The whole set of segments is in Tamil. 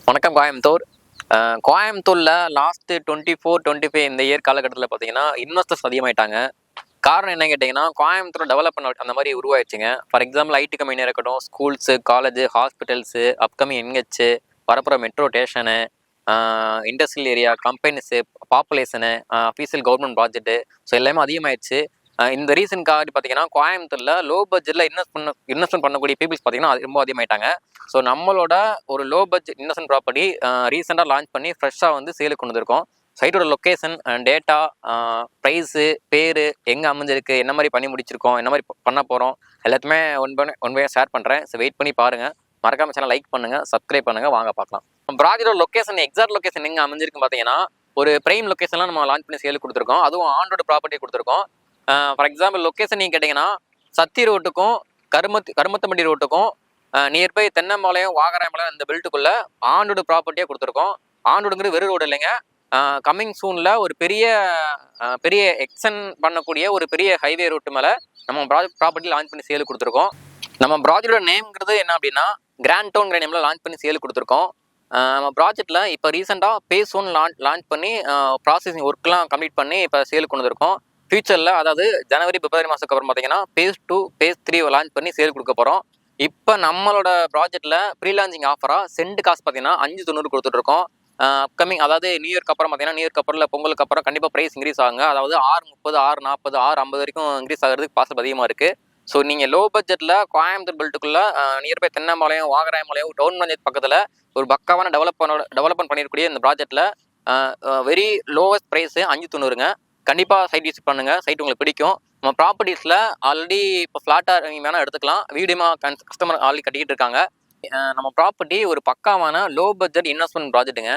வணக்கம் கோயம்புத்தூர். கோயம்புத்தூரில் லாஸ்ட்டு 24, 25 இந்த இயர் காலகட்டத்தில் பார்த்தீங்கன்னா இன்வெஸ்டர்ஸ் அதிகமாயிட்டாங்க. காரணம் என்ன கேட்டிங்கன்னா, கோயம்புத்தூர் டெவலப் பண்ண அந்த மாதிரி உருவாயிடுச்சுங்க. ஃபார் எக்ஸாம்பிள் ஐடி கம்பெனியாக இருக்கட்டும், schools, college, hospitals, upcoming NH, வரப்புற metro station, industrial area, companies, population, official government project, so எல்லாமே அதிகமாகிடுச்சு. இந்த ரீசனுக்காக பார்த்தீங்கன்னா கோயம்புத்தூரில் லோ பட்ஜெட்டில் இன்வெஸ்ட்மெண்ட் பண்ணக்கூடிய பீப்புள்ஸ் பார்த்தீங்கன்னா அது ரொம்ப அதிகமாயிட்டாங்க. ஸோ நம்மளோட ஒரு லோ பட்ஜெட் இன்வெஸ்ட்மெண்ட் ப்ராப்பர்ட்டி ரீசெண்டாக லான்ச் பண்ணி ஃப்ரெஷ்ஷாக வந்து சேலுக்கு கொண்டு வந்திருக்கோம். சைட்டோட லொக்கேஷன், டேட்டா, ப்ரைஸு, பேர், எங்கே அமைஞ்சிருக்கு, என்ன மாதிரி பண்ணி முடிச்சிருக்கோம், என்ன மாதிரி பண்ண போகிறோம், எல்லாத்தையுமே ஒன் பை ஷேர் பண்ணுறேன். ஸோ வெயிட் பண்ணி பாருங்கள். மறக்காம சேனல் லைக் பண்ணுங்கள், சப்ஸ்கிரைப் பண்ணுங்கள். வாங்க பார்க்கலாம். ப்ராஜெக்டோட லொக்கேஷன், எக்ஸாக்ட் லொக்கேஷன் எங்கே அமைஞ்சிருக்குன்னு பார்த்தீங்கன்னா ஒரு பிரைம் லொக்கேஷன்லாம் நம்ம லான்ச் பண்ணி சேலுக்கு கொடுத்துருக்கோம். அதுவும் ஆண்டோட ப்ராப்பர்ட்டி கொடுத்துருக்கோம். ஃபார் எக்ஸாம்பிள் லொக்கேஷன் நீங்கள் கேட்டிங்கன்னா சத்தி ரோட்டுக்கும் கருமத்தம்பட்டி ரோட்டுக்கும் நியர்பை தென்னம்பாளையம், வாகராயம்பாளையம் இந்த பெல்ட்டுக்குள்ளே ஆண்டோட ப்ராப்பர்ட்டியாக கொடுத்துருக்கோம். ஆண்டோடுங்கிறது வெறும் ரோடு இல்லைங்க. கம்மிங் சூனில் ஒரு பெரிய எக்ஸ்டெண்ட் பண்ணக்கூடிய ஒரு பெரிய ஹைவே ரூட்டு மேலே நம்ம ப்ராப்பர்ட்டி லான்ச் பண்ணி சேலுக்கு கொடுத்துருக்கோம். நம்ம ப்ராஜெக்டோட நேம்ங்கிறது என்ன அப்படின்னா கிராண்ட் டவுன்கிற நேமில் லான்ச் பண்ணி சேலுக்கு கொடுத்துருக்கோம். நம்ம ப்ராஜெக்டில் இப்போ ரீசெண்டாக பேஸ் 1 லான்ச் பண்ணி ப்ராசஸிங் ஒர்க்லாம் கம்ப்ளீட் பண்ணி இப்போ சேலுக்கு கொண்டு வந்திருக்கோம். ஃபியூச்சரில் அதாவது ஜனவரி, பிப்ரவரி மாதத்துக்கு அப்புறம் பார்த்தீங்கன்னா பேஸ் 2, பேஸ் 3 லான்ச் பண்ணி சேல் கொடுக்க போகிறோம். இப்போ நம்மளோட ப்ராஜெக்டில் ப்ரீ லான்ச்சிங் ஆஃபராக சென்ட் காசு பார்த்தீங்கன்னா 590 கொடுத்துட்ருக்கோம். அப்கமிங் அதாவது நியூ இயர்க்கு அப்புறம் பார்த்தீங்கன்னா நியூ இயர்க்கு அப்புறம் இல்லை பொங்கலுக்கு அப்புறம் கண்டிப்பாக ப்ரைஸ் இன்க்ரீஸ் ஆகுங்க. அதாவது 630, 640, 650 வரைக்கும் இன்க்ரீஸ் ஆகிறதுக்கு பாசிபிள் அதிகமாக இருக்குது. ஸோ நீங்கள் லோ பட்ஜெட்டில் கோயம்புத்தூர் பெல்ட்டுக்குள்ளே நியர்பை தென்னம்பாளையம், வாகராயம்பாளையம், டவுன் பஞ்சாயத்து பக்கத்தில் ஒரு பக்காவான டெவலப்மெண்ட் பண்ணியிருக்கக்கூடிய இந்த ப்ராஜெக்டில் வெரி லோவஸ்ட் ப்ரைஸு 590ங்க. கண்டிப்பாக சைட் விசிட் பண்ணுங்கள். சைட் உங்களுக்கு பிடிக்கும். நம்ம ப்ராப்பர்ட்டிஸில் ஆல்ரெடி இப்போ ஃப்ளாட்டாக நீங்கள் வேணால் எடுத்துக்கலாம். வீடுமா கஸ்டமர் ஆல்ரெடி கட்டிக்கிட்டு இருக்காங்க. நம்ம ப்ராப்பர்ட்டி ஒரு பக்காவான லோ பட்ஜெட் இன்வெஸ்ட்மெண்ட் ப்ராஜெக்ட்டுங்க.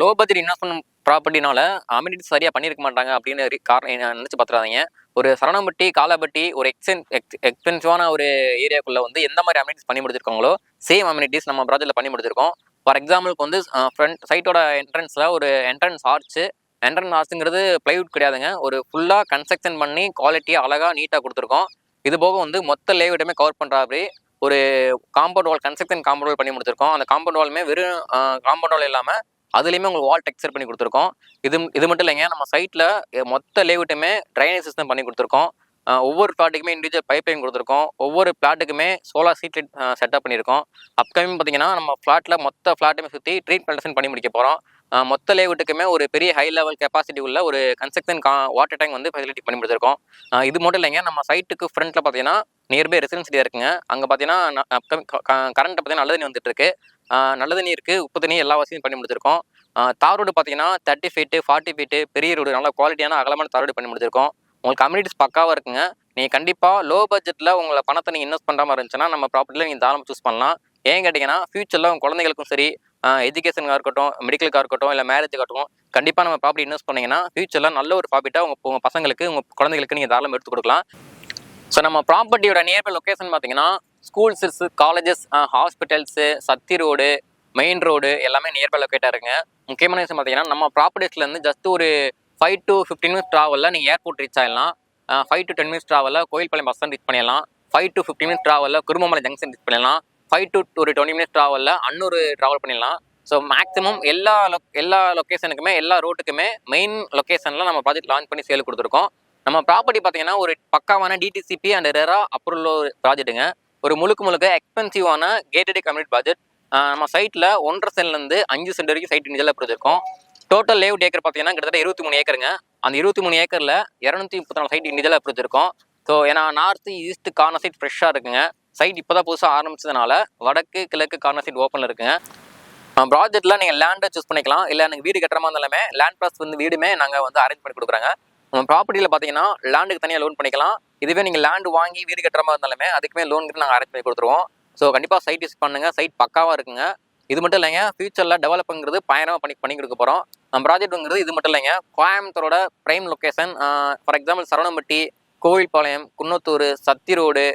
லோ பட்ஜெட் இன்வெஸ்ட்மெண்ட் ப்ராப்பர்ட்டினால அமினிட்டிஸ் சரியாக பண்ணியிருக்க மாட்டாங்க அப்படின்னு காரணம் நினச்சி பார்த்துறாதீங்க. ஒரு சரணம்பட்டி, காலாப்பட்டி, ஒரு எக்ஸ்பென்சிவான ஒரு ஏரியாக்குள்ளே வந்து எந்த மாதிரி அமினிட்டிஸ் பண்ணி முடிச்சிருக்காங்களோ சேம் அமினிட்டிஸ் நம்ம ப்ராஜெக்ட்டில் பண்ணி முடிச்சிருக்கோம். ஃபார் எக்ஸாம்பிளுக்கு வந்து ஃப்ரண்ட் சைட்டோட என்ட்ரன்ஸில் ஒரு என்ட்ரன்ஸ் ஆர்ச்சுங்கிறது பிளைவுட் கிடையாதுங்க. ஒரு ஃபுல்லாக கன்ஸ்ட்ரக்ஷன் பண்ணி குவாலிட்டியாக அழகாக நீட்டாக கொடுத்துருக்கோம். இது போக வந்து மொத்த லேஅவுட்டுமே கவர் பண்ணுறாப்படி ஒரு compound wall, construction compound wall பண்ணி முடிச்சிருக்கோம். அந்த காம்பவுண்ட் வாலுமே வெறும் காம்பவுண்ட் வால் இல்லாமல் அதுலேயுமே உங்களுக்கு வால் டெக்ஸ்சர் பண்ணி கொடுத்துருக்கோம். இது மட்டும் இல்லைங்க, நம்ம சைட்டில் மொத்த லேஅவுட்டுமே ட்ரைனேஜ் சிஸ்டம் பண்ணி கொடுத்துருக்கோம். ஒவ்வொரு பிளாட்டுக்குமே இண்டிவிஜுவல் பைப் லைன் கொடுத்துருக்கோம். ஒவ்வொரு பிளாட்டுக்குமே சோலார் ஸ்ட்ரீட் லைட் செட்டப் பண்ணியிருக்கோம். அப்கமிங் பார்த்தீங்கன்னா நம்ம மொத்த ஃப்ளாட்டுமே சுற்றி ட்ரீட் பிளான்டேஷன் பண்ணி முடிக்க போகிறோம். மொத்த லேஅவுட்டுக்குமே ஒரு பெரிய ஹை லெவல் கெப்பாசிட்டி உள்ள ஒரு கன்ஸ்ட்ரக்ஷன் வாட்டர் டேங்க் வந்து ஃபெசிலிட்டி பண்ணி முடிச்சிருக்கோம். இது மட்டும் இல்லைங்க, நம்ம சைட்டுக்கு ஃப்ரண்ட்டில் பார்த்தீங்கன்னா நியர்பை ரெசிடென்சிட்டி இருக்குங்க. அங்கே பார்த்தீங்கன்னா கரண்ட்டை பார்த்தீங்கன்னா நல்ல தண்ணி வந்துட்டு இருக்கு. நல்ல தண்ணி இருக்குது, உப்பு தண்ணி எல்லா வசதியும் பண்ணி முடிச்சிருக்கோம். தார் ரோடு பார்த்தீங்கன்னா 30 ஃபீட்டு, 40 ஃபீட்டு பெரிய ரோடு, நல்ல குவாலிட்டியான அகலமான தார் ரோடு பண்ணி முடிச்சிருக்கோம். உங்களுக்கு கம்யூனிட்டிஸ் பக்காவாக இருக்குங்க. நீங்கள் கண்டிப்பாக லோ பட்ஜெட்டில் உங்களை பணத்தை நீங்கள் இன்வெஸ்ட் பண்ணுற மாதிரி இருந்துச்சுன்னா நம்ம ப்ராப்பர்ட்டியில் நீங்கள் தாராளமாக சூஸ் பண்ணலாம். ஏன் கேட்டிங்கன்னா ஃபியூச்சரில் உங்கள் குழந்தைகளுக்கும் சரி, எஜுகேஷனுக்காக இருக்கட்டும், மெடிக்கலுக்காக இருக்கட்டும், இல்லை மேரேஜுக்காக இருக்கட்டும், கண்டிப்பாக நம்ம ப்ராப்பர்ட்டி இன்வெஸ்ட் பண்ணிங்கன்னா ஃபியூச்சரில் நல்ல ஒரு ப்ராஃபிட்டாக உங்கள் பசங்களுக்கு, உங்கள் குழந்தைகளுக்கு நீங்கள் தாராளமாக எடுத்து கொடுக்கலாம். ஸோ நம்ம ப்ராப்பர்ட்டியோட நியர்பை லொக்கேஷன் பார்த்தீங்கன்னா ஸ்கூல்ஸு, காலேஜஸ், ஹாஸ்பிட்டல்ஸு, சத்தி ரோடு, மெயின் ரோடு எல்லாமே நியர்பை லொக்கேட்டாக இருக்குங்க. முக்கியமான விஷயம் பார்த்தீங்கன்னா நம்ம ப்ராப்பர்ட்டிஸ்லேருந்து ஜஸ்ட் ஒரு 5 to 15 மினிட்ஸ் ட்ராவலில் நீங்கள் ஏர்போர்ட் ரீச் ஆகிடலாம். 5 to 10 மினிட்ஸ் ட்ராவலில் கோயில்பாளையம் பஸ் ஸ்டாண்ட் ரீச் பண்ணிடலாம். 5 to 15 மினிட்ஸ் ட்ராவலில் குருமமலை ஜங்ஷன் ரீச் பண்ணிடலாம். 5 to 20 மினிட்ஸ் ட்ராவலில் அன்னூர் ட்ராவல் பண்ணிடலாம். ஸோ மேக்ஸிமம் எல்லா லொக்கேஷனுக்குமே, எல்லா ரோட்டுக்குமே மெயின் லொக்கேஷனில் நம்ம ப்ராஜெக்ட் லான்ச் பண்ணி சேல் கொடுத்துருக்கோம். நம்ம ப்ராப்பர்ட்டி பார்த்தீங்கன்னா ஒரு பக்காவான டிடிசிபி அண்ட் ரெரா அப்ரூவல் ப்ராஜெக்ட்டுங்க. ஒரு முழுக்க எக்ஸ்பென்சிவான கேட்டட் கம்யூனிட்டி ப்ராஜெக்ட். நம்ம சைட்டில் 1.5 சென்ட்லேருந்து 5 சென்ட் வரைக்கும் சைட் இண்டிவிஜுவலாக பிடிச்சிருக்கோம். டோட்டல் லேஅவுட் ஏக்கர் பார்த்தீங்கன்னா கிட்டத்தட்ட 23 ஏக்கருங்க. அந்த 23 ஏக்கரில் 234 சைட் இண்டிவிஜுவலாக பிடிச்சிருக்கோம். ஸோ ஏன்னா நார்த்து, ஈஸ்ட் கார்னர் சைட் ஃப்ரெஷ்ஷாக இருக்குங்க. சைட் இப்போ தான் புதுசாக ஆரம்பிச்சதுனால வடக்கு, கிழக்கு கார்னர் சைட் ஓப்பனில் இருக்குங்க. ப்ராஜெக்ட்டில் நீங்கள் லேண்டை சூஸ் பண்ணிக்கலாம். இல்லை எனக்கு வீடு கட்டுற மாதிரி இருந்தாலுமே லேண்ட் ப்ளஸ் வந்து வீடுமே நாங்கள் வந்து அரேஞ்ச் பண்ணி கொடுக்குறாங்க. நம்ம ப்ராப்பர்ட்டியில் பார்த்தீங்கன்னா லேண்டுக்கு தனியாக லோன் பண்ணிக்கலாம். இதுவே நீங்கள் லேண்டு வாங்கி வீடு கட்டுற மாதிரி இருந்தாலுமே அதுக்குமே லோனுக்கு நாங்கள் அரேஞ்ச் பண்ணி கொடுத்துருவோம். ஸோ கண்டிப்பாக சைட் யூஸ் பண்ணுங்கள். சைட் பக்காவாக இருக்குங்க. இது மட்டும் இல்லைங்க, ஃபியூச்சரில் டெவலப்புங்கிறது பயணமாக பண்ணி கொடுக்க போகிறோம். நம்ம ப்ராஜெக்ட்டுங்கிறது இது மட்டும் இல்லைங்க, கோயம்புத்தூரோட prime location. For example Saravanampatti, Kovilpalayam, Kunnathur, Sathy road,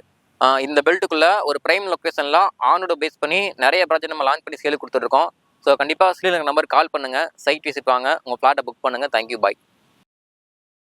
இந்த பெல்ட்டுக்குள்ளே ஒரு ப்ரைம் லொக்கேஷனில் ஆனோட பேஸ் பண்ணி நிறைய ப்ராஜெக்ட் நம்ம லான்ச் பண்ணி சேல் கொடுத்துட்ருக்கோம். ஸோ கண்டிப்பாக ஸ்க்ரீனில் நம்பர் கால் பண்ணுங்கள், சைட் விசிட் வாங்க, உங்கள் ஃப்ளாட்டை புக் பண்ணுங்கள். தேங்க்யூ, பாய்.